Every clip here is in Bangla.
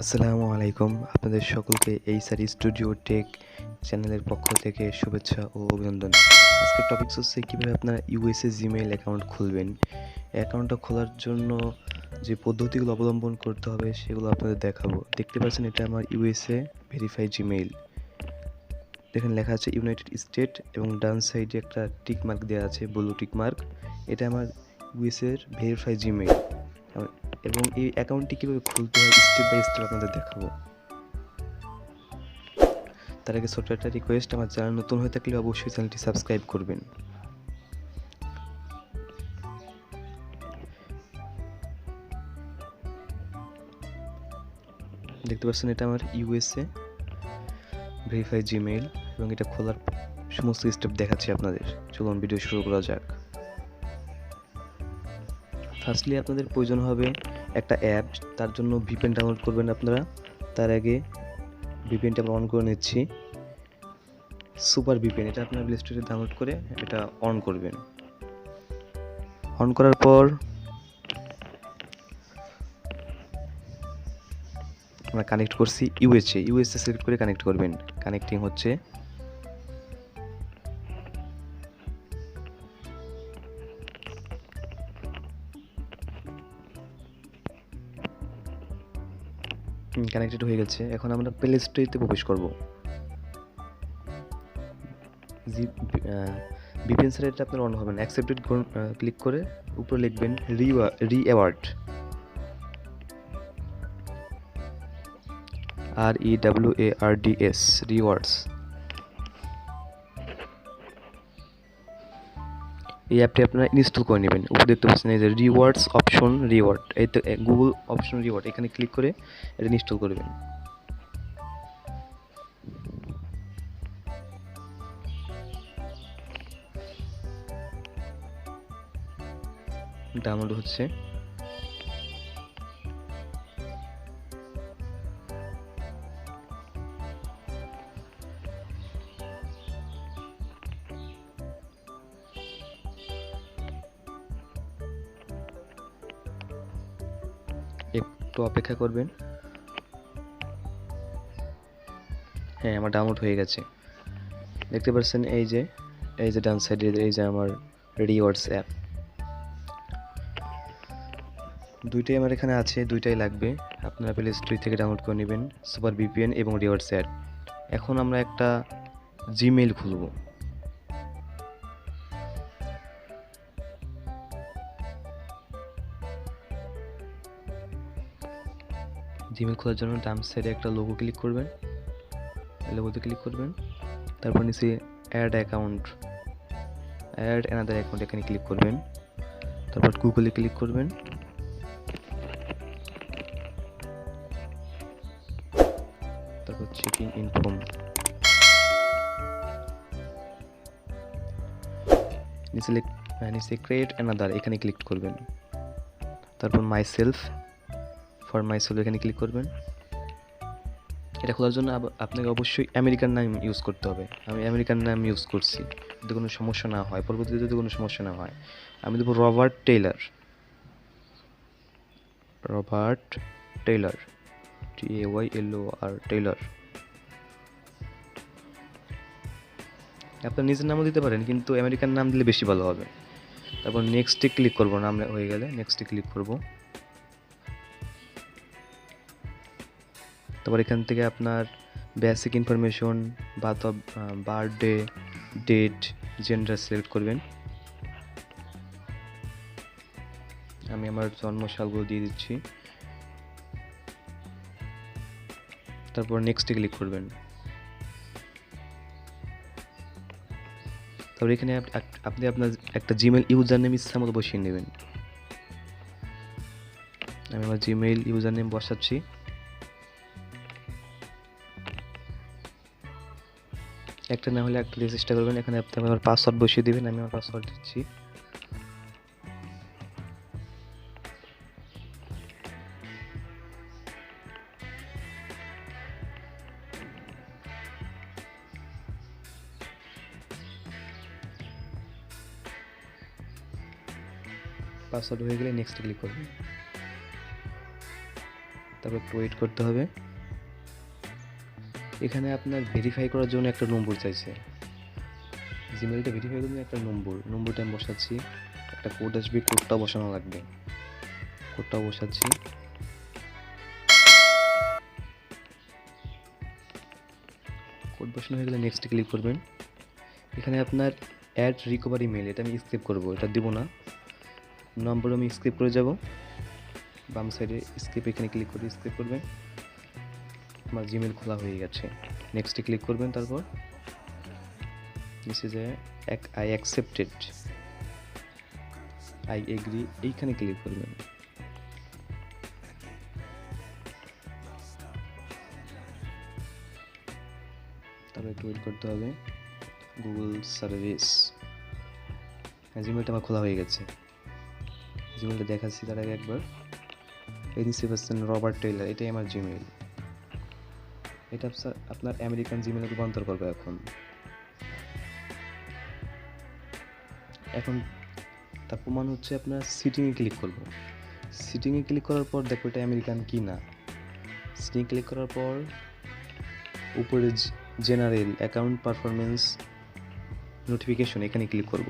আসসালামু আলাইকুম, আপনাদের সকলকে এইচআর স্টুডিও টেক চ্যানেলের পক্ষ থেকে শুভেচ্ছা ও অভিনন্দন। আজকের টপিকস হচ্ছে কীভাবে আপনারা ইউএসএ জিমেইল অ্যাকাউন্ট খুলবেন। অ্যাকাউন্টটা খোলার জন্য যে পদ্ধতিগুলো অবলম্বন করতে হবে সেগুলো আপনাদের দেখাবো। দেখতে পাচ্ছেন এটা আমার ইউএসএ ভেরিফাই জিমেইল। দেখেন লেখা আছে ইউনাইটেড স্টেট এবং ডান সাইডে একটা টিক মার্ক দেওয়া আছে, ব্লু টিক মার্ক। এটা আমার ইউএসএর ভেরিফাই জিমেইল এবং এই অ্যাকাউন্টটি কীভাবে খুলতে হয় স্টেপ বাই স্টেপ আপনাদের দেখাবো। তার আগে ছোট্ট একটা রিকোয়েস্ট, আমার চ্যানেল নতুন হয়ে থাকলে অবশ্যই চ্যানেলটি সাবস্ক্রাইব করবেন। দেখতে পাচ্ছেন এটা আমার ইউএসএ ভেরিফাই জিমেইল এবং এটা খোলার সমস্ত স্টেপ দেখাচ্ছি আপনাদের। চলুন ভিডিও শুরু করা যাক। ফার্স্টলি আপনাদের প্রয়োজন হবে একটা অ্যাপ, তার জন্য ভিপিএন ডাউনলোড করবেন আপনারা। তার আগে ভিপিএনটা আমরা অন করে নিচ্ছি। সুপার ভিপিএন, এটা আপনার প্লে স্টোরে ডাউনলোড করে এটা অন করবেন। অন করার পর আমরা কানেক্ট করছি ইউএসএ সিলেক্ট করে কানেক্ট করবেন। কানেক্টিং হচ্ছে। কানেক্টেড হয়ে গেছে। এখন আমরা প্লে স্টোরেতে প্রবেশ করব। ভিপিএন ছাড়া এটা আপনার অন হবে না। অ্যাকসেপ্টেড ক্লিক করে উপরে লিখবেন রিওয়ার্ড, REWARDS, রিওয়ার্ডস। এই অ্যাপটি আপনারা ইনস্টল করে নেবেন। উপরে দেখতে পাচ্ছেন এই যে রিওয়ার্ডস অপশন রিওয়ার্ড, এই তো গুগল অপশন রিওয়ার্ড, এখানে ক্লিক করে এটা ইনস্টল করবেন। ডাউনলোড হচ্ছে। একটু অপেক্ষা করবেন। হ্যাঁ, আমার ডাউনলোড হয়ে গেছে। দেখতে পাচ্ছেন এই যে ডান সাইডে এই যে আমার রিওয়ার্ডস অ্যাপ। দুইটাই আমার এখানে আছে, দুইটাই লাগবে। আপনারা প্লে স্টোর থেকে ডাউনলোড করে নেবেন, সুপার ভিপিএন এবং রিওয়ার্ডস অ্যাপ। এখন আমরা একটা জিমেইল খুলব। জিমেইল খোলার জন্য ডান সাইডে একটা লোগো ক্লিক করবেন, লোগোতে ক্লিক করবেন। তারপর নিচে অ্যাড অ্যানাদার অ্যাকাউন্ট, এখানে ক্লিক করবেন। তারপর গুগলে ক্লিক করবেন। তারপর চেকিং ইনফর্ম, নিচে ক্রিয়েট অ্যানাদার, এখানে ক্লিক করবেন। তারপর ফর মাইসেলফ এখানে ক্লিক করবেন। এটা খোলার জন্য আপনাকে অবশ্যই আমেরিকান নাম ইউজ করতে হবে। আমি আমেরিকান নাম ইউজ করছি, যদি কোনো সমস্যা না হয়, পরবর্তীতে যদি কোনো সমস্যা না হয় আমি দেবো রবার্ট টেইলর, TAYLOR টেইলর। আপনার নিজের নামও দিতে পারেন, কিন্তু আমেরিকান নাম দিলে বেশি ভালো হবে। তারপর নেক্সটে ক্লিক করবো, নাম হয়ে গেলে নেক্সটে ক্লিক করব। তারপর এখান থেকে আপনার basic information, birthday, date, gender select করবেন। আমি আমার জন্মসালগুলো দিয়ে দিচ্ছি। তারপর নেক্সটে ক্লিক করবেন। তারপর এখানে আপনি আপনার একটা জিমেইল ইউজার নেম ইচ্ছা মতো বসিয়ে নেবেন। আমি আমার জিমেইল ইউজার নেম বসাচ্ছি। একটা না হলে একটা দিয়ে চেষ্টা করবেন। এখানে আপনি আমার পাসওয়ার্ড বসিয়ে দেবেন। আমি আমার পাসওয়ার্ড দিচ্ছি। পাসওয়ার্ড হয়ে গেলে নেক্সট ক্লিক করবেন। তারপর একটু ওয়েট করতে হবে। এখানে আপনার ভেরিফাই করার জন্য একটা নম্বর চাইছে, জিমেলটা ভেরিফাই করার জন্য একটা নম্বরটা আমি বসাচ্ছি, একটা কোড আসবে, কোডটা বসানো লাগবে, কোডটাও বসাচ্ছি। কোড বসানো হয়ে গেলে নেক্সট ক্লিক করবেন। এখানে আপনার অ্যাড রিকভারি মেল, এটা আমি স্কিপ করব, এটা দিব না। নম্বর আমি স্কিপ করে যাব, বাম সাইডে স্কিপ, এখানে ক্লিক করে স্কিপ করবেন। আমার জিমেল খোলা হয়ে গেছে। নেক্সটে ক্লিক করবেন, তারপর নিচে যায় আই অ্যাকসেপ্টেড, আই এগ্রি, এইখানে ক্লিক করবেন। তারপর একটু ওয়েট করতে হবে। গুগল সার্ভিস, হ্যাঁ জিমেলটা আমার খোলা হয়ে গেছে। জিমেলটা দেখাচ্ছি তার আগে একবার। এই নিচে পাচ্ছেন রবার্ট টেইলার, এটাই আমার জিমেল। এটা আপনার আমেরিকান জিমেলে রূপান্তর করবে। এখন তার প্রমাণ হচ্ছে আপনার সিটিংয়ে ক্লিক করব। সিটিংয়ে ক্লিক করার পর দেখো এটা আমেরিকান কি না। সিটিং ক্লিক করার পর উপরে জেনারেল অ্যাকাউন্ট পারফরমেন্স নোটিফিকেশন, এখানে ক্লিক করব।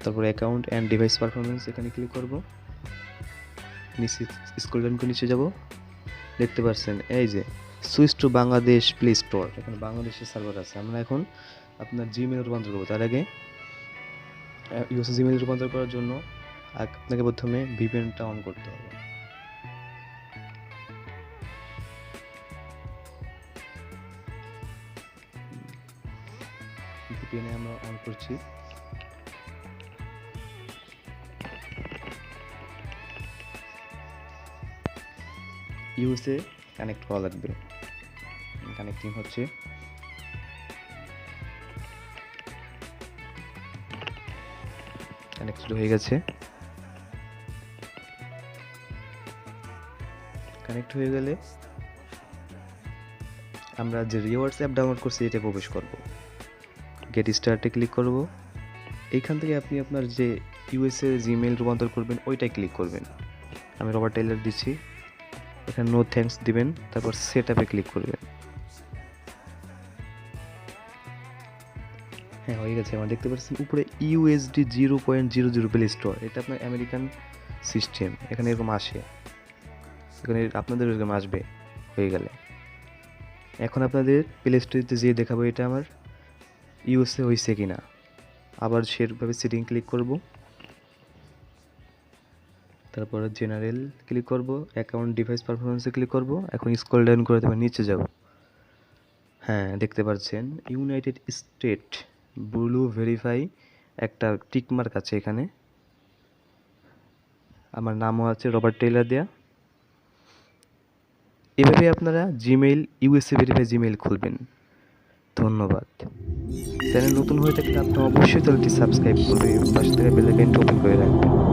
তারপর অ্যাকাউন্ট অ্যান্ড ডিভাইস পারফরমেন্স, এখানে ক্লিক করব। নিচে স্ক্রল ডাউন করে নিচে যাব, দেখতে পাচ্ছেন এই যে switch to Bangladesh play store, এখানে বাংলাদেশের সার্ভার আছে। আমরা এখন আপনার জিমেল রূপান্তর করবো। তার আগে ইউএসএ জিমেল রূপান্তর করার জন্য আপনাকে প্রথমে ভিপিএনটা অন করতে হবে। ভিপিএনে আমরা অন করছি। ইউএসএ কানেক্ট করা লাগবে, কানেক্টিং হচ্ছে। কানেক্টেড হয়ে গেছে। কানেক্ট হয়ে গেলে আমরা যে রিওয়ার্ডস অ্যাপ ডাউনলোড করছি এটা প্রবেশ করব। গেট স্টার্টে ক্লিক করব। এইখান থেকে আপনি আপনার যে ইউএসএ জিমেল রূপান্তর করবেন ওইটাই ক্লিক করবেন। আমি রবার্ট টেইলার দিচ্ছি, এখানে নো থ্যাঙ্কস দিবেন, তারপর সেট আপে ক্লিক করবেন। হ্যাঁ হয়ে গেছে। আমার দেখতে পাচ্ছেন উপরে ইউএসডি 0.00 প্লে স্টোর, এটা আপনার আমেরিকান সিস্টেম, এখানে এরকম আসে, এখানে আপনাদের এরকম আসবে হয়ে গেলে। এখন আপনাদের প্লে স্টোরেতে যেয়ে দেখাবো এটা আমার ইউএসএ হয়েছে কিনা। আবার সেভাবে সেটিং ক্লিক করব, তারপর জেনারেল ক্লিক করব, অ্যাকাউন্ট ডিভাইস পারফরমেন্সে ক্লিক করব। এখন স্ক্রল ডাউন করে তারপর নিচে যাব। হ্যাঁ দেখতে পাচ্ছেন ইউনাইটেড স্টেট ব্লু ভেরিফাই একটা টিক মার্ক আছে এখানে, আমার নামও আছে রবার্ট টেইলার দেয়া। এভাবে আপনারা জিমেইল ইউএসএ ভেরিফাই জিমেইল খুলবেন। ধন্যবাদ। চ্যানেল নতুন হয়ে থাকলে আপনি অবশ্যই চ্যানেলটি সাবস্ক্রাইব করবেন এবং পাশে থাকা বেল আইকনটি ওপেন করে রাখবেন।